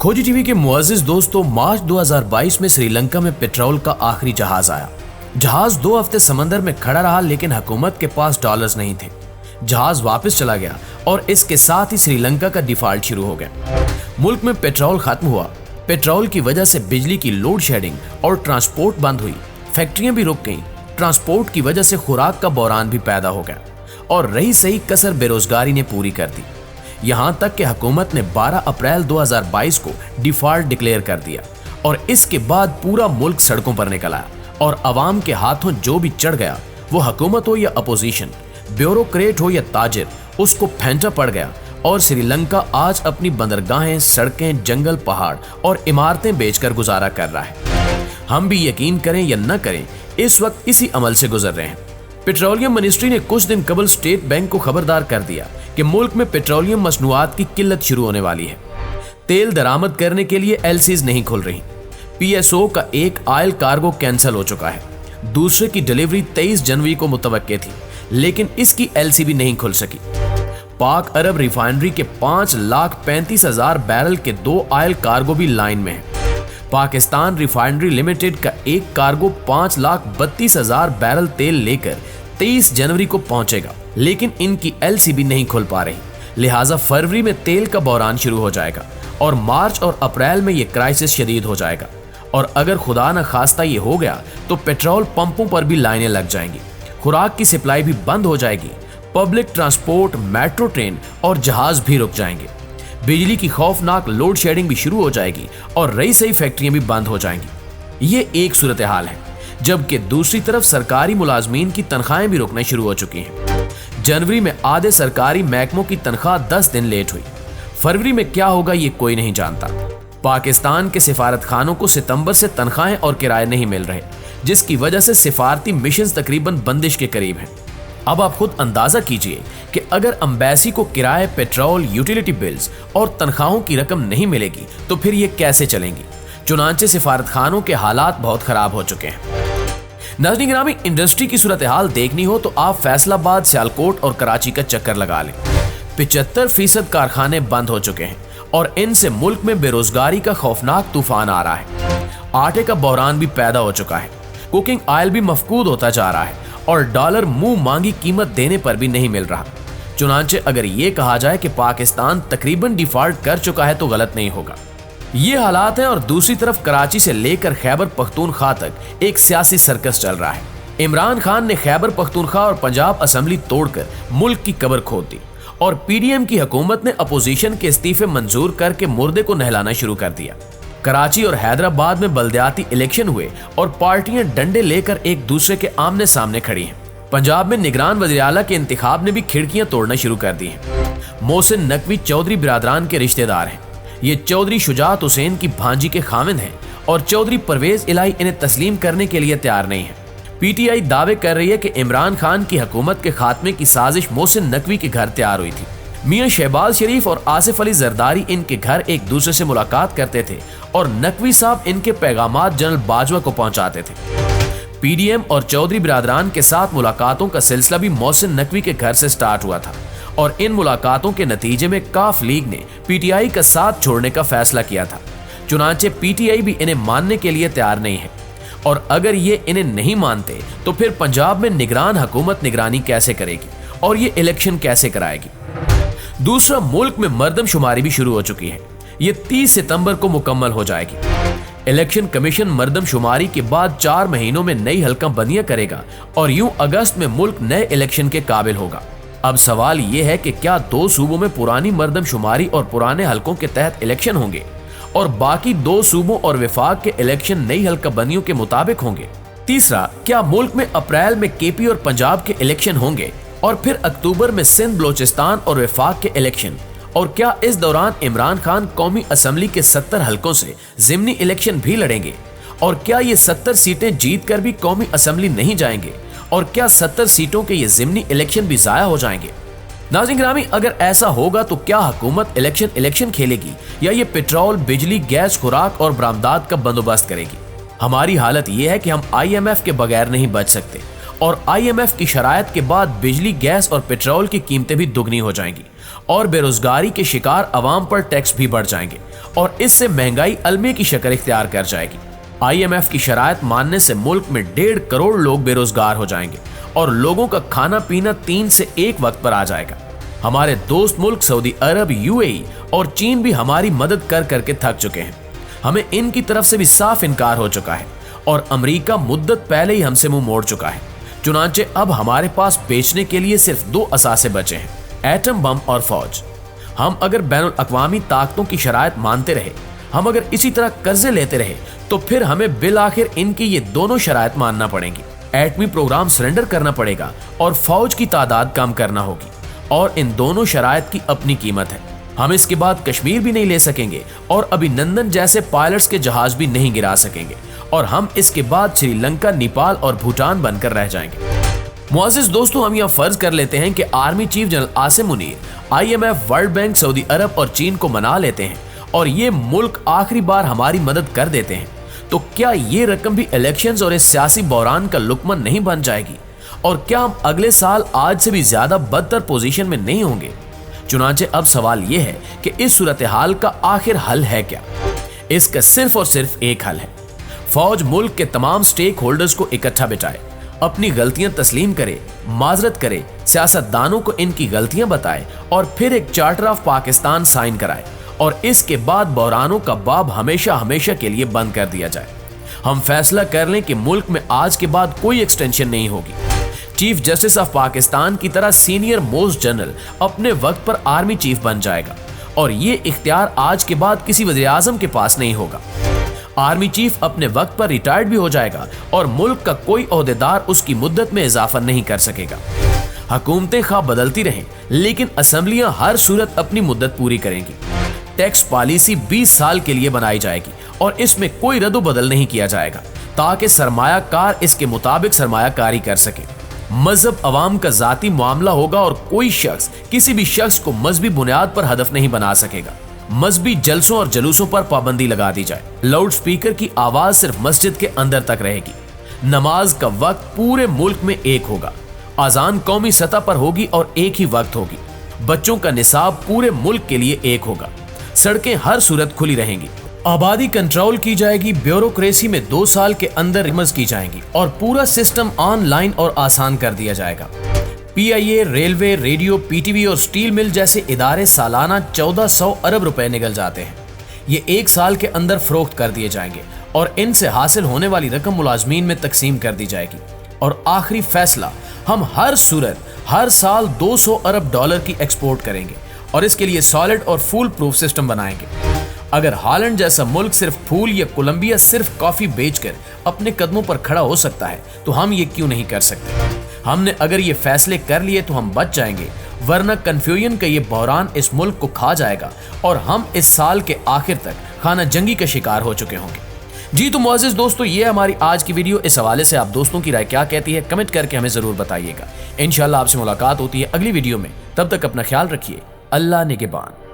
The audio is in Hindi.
खोजी टीवी के मुअज़्ज़िज़ दोस्तों, मार्च 2022 में श्रीलंका में पेट्रोल का आखिरी जहाज आया। जहाज 2 हफ्ते समंदर में खड़ा रहा, लेकिन हुकूमत के पास डॉलर्स नहीं थे। जहाज वापस चला गया और इसके साथ ही श्रीलंका का डिफॉल्ट शुरू हो गया। मुल्क में पेट्रोल खत्म हुआ। पेट्रोल की वजह से बिजली की लोड शेडिंग और ट्रांसपोर्ट बंद हुई। फैक्ट्रियां भी रुक गईं। ट्रांसपोर्ट की वजह से खुराक का बहरान भी पैदा हो गया और रही सही कसर बेरोजगारी ने पूरी कर दी। यहां तक कि हुकूमत ने 12 अप्रैल 2022 को डिफॉल्ट डिक्लेयर कर दिया और इसके बाद पूरा मुल्क सड़कों पर निकल आया और अवाम के हाथों जो भी चढ़ गया, वो हुकूमत हो या अपोजिशन, ब्यूरोक्रेट हो या ताजिर, उसको फेंटा पड़ गया और श्रीलंका आज अपनी बंदरगाहें, सड़कें, जंगल, पहाड़ और इमारतें बेचकर गुजारा कर रहा है। हम भी यकीन करें या न करें, इस वक्त इसी अमल से गुजर रहे हैं। पेट्रोलियम मिनिस्ट्री ने कुछ दिन कबल स्टेट बैंक को खबरदार कर दिया कि मुल्क में पेट्रोलियम मसनूआत की किल्लत शुरू होने वाली है। तेल दरामद करने के लिए एलसीज नहीं खुल रही। पीएसओ का एक ऑयल कार्गो कैंसिल हो चुका है। दूसरे की डिलीवरी 23 जनवरी को मुतवक्के थी, लेकिन इसकी एलसी भी नहीं खुल सकी। पाक अरब रिफाइनरी के 5,35,000 बैरल के 2 ऑयल कार्गो भी लाइन में है। पाकिस्तान रिफाइनरी लिमिटेड का एक कार्गो 5,32,000 बैरल तेल लेकर 23 जनवरी को पहुंचेगा, लेकिन इनकी एलसी भी नहीं खुल पा रही। लिहाजा फरवरी में तेल का बहरान शुरू हो जाएगा और मार्च और अप्रैल में यह क्राइसिस शदीद हो जाएगा। और अगर खुदा न खास्ता ये हो गया तो पेट्रोल पंपों पर भी लाइनें लग जाएंगी, खुराक की सप्लाई भी बंद हो जाएगी, पब्लिक ट्रांसपोर्ट, मेट्रो ट्रेन और जहाज भी रुक जाएंगे, बिजली की खौफनाक लोड शेडिंग भी शुरू हो जाएगी और रही सही फैक्ट्रियां भी बंद हो जाएंगी। ये एक सूरत हाल है, जबकि दूसरी तरफ सरकारी मुलाजमीन की तनख्वाहें भी रुकना शुरू हो चुकी हैं। जनवरी में आधे सरकारी महकमों की तनख्वाह 10 दिन लेट हुई। फरवरी में क्या होगा ये कोई नहीं जानता। पाकिस्तान के सिफारत खानों को सितंबर से तनख्वाहें और किराए नहीं मिल रहे, जिसकी वजह से सिफारती मिशन तकरीबन बंदिश के करीब हैं। अब आप खुद अंदाजा कीजिए कि अगर एम्बेसी को किराए, पेट्रोल, यूटिलिटी बिल्स और तनख्वाहों की रकम नहीं मिलेगी तो फिर ये कैसे चलेंगी। चुनांचे सिफारत खानों के हालात बहुत खराब हो चुके हैं। नाज़रीन गिरामी, इंडस्ट्री की सूरत हाल देखनी हो तो आप फैसलाबाद, सियालकोट और कराची का चक्कर लगा लें। 75% कारखाने बंद हो चुके हैं और इनसे मुल्क में बेरोजगारी का खौफनाक तूफान आ रहा है। आटे का बहरान भी पैदा हो चुका है। कुकिंग ऑयल भी मफकूद होता जा रहा है और डॉलर मुंह मांगी कीमत देने पर भी नहीं मिल रहा। चुनांचे अगर ये कहा जाए कि पाकिस्तान तकरीबन डिफॉल्ट कर चुका है तो गलत नहीं होगा। ये हालात हैं और दूसरी तरफ कराची से लेकर खैबर पख्तूनख्वा तक एक सियासी सर्कस चल रहा है। इमरान खान ने खैबर पख्तूनख्वा और पंजाब असेंबली तोड़कर मुल्क की कब्र खोद दी और पीडीएम की हुकूमत ने अपोजिशन के इस्तीफे मंजूर करके मुर्दे को नहलाना शुरू कर दिया। कराची और हैदराबाद में बल्दियाती इलेक्शन हुए और पार्टियां डंडे लेकर एक दूसरे के आमने सामने खड़ी हैं। पंजाब में निगरान वज़ीर आला के इंतिखाब ने भी खिड़कियां तोड़ना शुरू कर दी हैं। मोहसिन नकवी चौधरी बिरादरान के रिश्तेदार हैं। ये चौधरी शुजात हुसैन की भांजी के खामिंद हैं और चौधरी परवेज इलाही इन्हें तस्लीम करने के लिए तैयार नहीं है। पीटीआई दावे कर रही है कि इमरान खान की हुकूमत के खात्मे की साजिश मोहसिन नकवी के घर तैयार हुई थी। मियां शहबाज शरीफ और आसिफ अली जरदारी इनके घर एक दूसरे से मुलाकात करते थे और नकवी साहब इनके पैगामात जनरल बाजवा को पहुंचाते थे। पीडीएम और चौधरी बिरादरान के साथ मुलाकातों का सिलसिला भी मोहसिन नकवी के घर से स्टार्ट हुआ था और इन मुलाकातों के नतीजे में काफ लीग ने पीटीआई का साथ छोड़ने का फैसला किया था। चुनांचे पीटीआई भी इन्हें मानने के लिए तैयार नहीं है और अगर ये इन्हें नहीं मानते तो फिर पंजाब में निगरान हुकूमत निगरानी कैसे करेगी और ये इलेक्शन कैसे कराएगी। दूसरा, मुल्क में मर्दमशुमारी भी शुरू हो चुकी है। ये 30 सितंबर को मुकम्मल हो जाएगी। इलेक्शन कमीशन मर्दमशुमारी के बाद 4 महीनों में नई हल्का बंदियां करेगा और यूं अगस्त में मुल्क नए इलेक्शन के काबिल होगा। अब सवाल यह है कि क्या 2 सूबों में पुरानी मर्दमशुमारी और पुराने हलकों के तहत इलेक्शन होंगे और बाकी 2 सूबों और विफाक के इलेक्शन नई हल्का बंदियों के मुताबिक होंगे। तीसरा, क्या मुल्क में अप्रैल में केपी और पंजाब के इलेक्शन होंगे और फिर अक्टूबर में सिंध, बलोचिस्तान और विफाक के इलेक्शन, और क्या इस दौरान इमरान खान कौमी असेंबली के 70 हलकों से ज़िमनी इलेक्शन भी लड़ेंगे और क्या ये 70 सीटें जीत कर भी कौमी असेंबली नहीं जाएंगे और क्या 70 सीटों के ये ज़िमनी इलेक्शन भी ज़ाया हो जाएंगे। नाज़रीन गिरामी, अगर ऐसा होगा तो क्या हुकूमत इलेक्शन खेलेगी या ये पेट्रोल, बिजली, गैस, खुराक और बरामदात का बंदोबस्त करेगी। हमारी हालत ये है कि हम IMF के बगैर नहीं बच सकते और IMF की शरायत के बाद बिजली, गैस और पेट्रोल की कीमतें भी दुगनी हो जाएंगी और बेरोजगारी के शिकार अवाम पर टैक्स भी बढ़ जाएंगे और इससे महंगाई अलमे की शक्ल इख्तियार कर जाएगी। IMF की शराइत मानने से मुल्क में 1.5 करोड़ लोग बेरोजगार हो जाएंगे और लोगों का खाना पीना 3 से 1 वक्त पर आ जाएगा। हमारे दोस्त मुल्क सऊदी अरब, UAE और चीन भी हमारी मदद कर करके थक चुके हैं। हमें इनकी तरफ से भी साफ इनकार हो चुका है और अमेरिका मुद्दत पहले ही हमसे मुंह मोड़ चुका है। चुनांचे अब हमारे पास बेचने के लिए सिर्फ 2 असासे बचे हैं, एटम बम और फौज। हम अगर बैनुल अक़वामी ताकतों की शराइत मानते रहे, हम अगर इसी तरह कर्जे लेते रहे, तो फिर हमें बिल आखिर इनकी ये दोनों शराइत मानना पड़ेंगी। एटमी प्रोग्राम सरेंडर करना पड़ेगा और फौज की तादाद कम करना होगी और इन दोनों शराइत की अपनी कीमत है। हम इसके बाद कश्मीर भी नहीं ले सकेंगे और अभिनंदन जैसे पायलट्स के जहाज भी नहीं गिरा सकेंगे और हम इसके बाद श्रीलंका, नेपाल और भूटान बनकर रह जाएंगे। मुअज़्ज़िज़ दोस्तों, हम यह फर्ज कर लेते हैं कि army chief general Asim Munir, IMF, world bank, सऊदी अरब और चीन को मना लेते हैं और ये मुल्क आखिरी बार हमारी मदद कर देते हैं, तो क्या ये रकम भी इलेक्शंस और इस सियासी बहरान का लुकमन नहीं बन जाएगी? और क्या हम अगले साल आज से भी ज्यादा बदतर पोजीशन में नहीं होंगे? चुनांचे अब सवाल यह है कि इस सूरत हाल का आखिर हल है क्या? इसका सिर्फ और सिर्फ एक हल है। फौज मुल्क के तमाम स्टेक होल्डर्स को इकट्ठा बिठाए, अपनी गलतियां तस्लीम करे, माजरत करे, सियासतदानों को इनकी गलतियां बताए और फिर एक चार्टर ऑफ पाकिस्तान साइन कराए और इसके बाद बहरानों का बाब हमेशा हमेशा के लिए बंद कर दिया जाए। हम फैसला कर लें कि मुल्क में आज के बाद कोई एक्सटेंशन नहीं होगी। चीफ जस्टिस ऑफ पाकिस्तान की तरह सीनियर मोस्ट जनरल अपने वक्त पर आर्मी चीफ बन जाएगा और ये इख्तियार आज के बाद किसी वज़ीर आज़म के पास नहीं होगा। आर्मी चीफ अपने वक्त पर रिटायर्ड भी हो जाएगा और मुल्क का कोई ओहदेदार उसकी मुद्दत में इजाफा नहीं कर सकेगा। हुकूमतें खा बदलती रहें, लेकिन असम्बलियां हर सूरत अपनी मुद्दत पूरी करेंगी। टैक्स पॉलिसी 20 साल के लिए बनाई जाएगी और इसमें कोई रद्द बदल नहीं किया जाएगा ताकि सरमायाकार इसके मुताबिक सरमायाकारी कर सके। मजहब अवाम का जाती मामला होगा और कोई शख्स किसी भी शख्स को मजहबी बुनियाद पर हदफ नहीं बना सकेगा। मजहबी जलसों और जलूसों पर पाबंदी लगा दी जाए। लाउड स्पीकर की आवाज सिर्फ मस्जिद के अंदर तक रहेगी। नमाज का वक्त पूरे मुल्क में एक होगा। अजान कौमी सतह पर होगी और एक ही वक्त होगी। बच्चों का निसाब पूरे मुल्क के लिए एक होगा। सड़कें हर सूरत खुली रहेंगी। आबादी कंट्रोल की जाएगी। ब्यूरोक्रेसी में 2 साल के अंदर रिमज की जाएंगी और पूरा सिस्टम ऑनलाइन और आसान कर दिया जाएगा। PIA, रेलवे, रेडियो, PTV और स्टील मिल जैसे इदारे सालाना 1400 अरब रुपए निकल जाते हैं। ये 1 साल के अंदर फरोख्त कर दिए जाएंगे और इनसे हासिल होने वाली रकम मुलाजमीन में तकसीम कर दी जाएगी। और आखिरी फैसला, हम हर सूरत हर साल 200 अरब डॉलर की एक्सपोर्ट करेंगे और इसके लिए सॉलिड और फूल प्रूफ सिस्टम बनाएंगे। अगर हॉलैंड जैसा मुल्क सिर्फ फूल या कोलंबिया सिर्फ कॉफी बेचकर अपने कदमों पर खड़ा हो सकता है, तो हम ये क्यों नहीं कर सकते? हमने अगर ये फैसले कर लिए तो हम बच जाएंगे, वरना कन्फ्यूजन का ये बहरान इस मुल्क को खा जाएगा और हम इस साल के आखिर तक खाना जंगी का शिकार हो चुके होंगे। जी तो मुअज़्ज़िज़ दोस्तों, ये हमारी आज की वीडियो। इस हवाले से आप दोस्तों की राय क्या कहती है, कमेंट करके हमें जरूर बताइएगा। इंशाल्लाह आपसे मुलाकात होती है अगली वीडियो में। तब तक अपना ख्याल रखिए। अल्लाह निगहबान।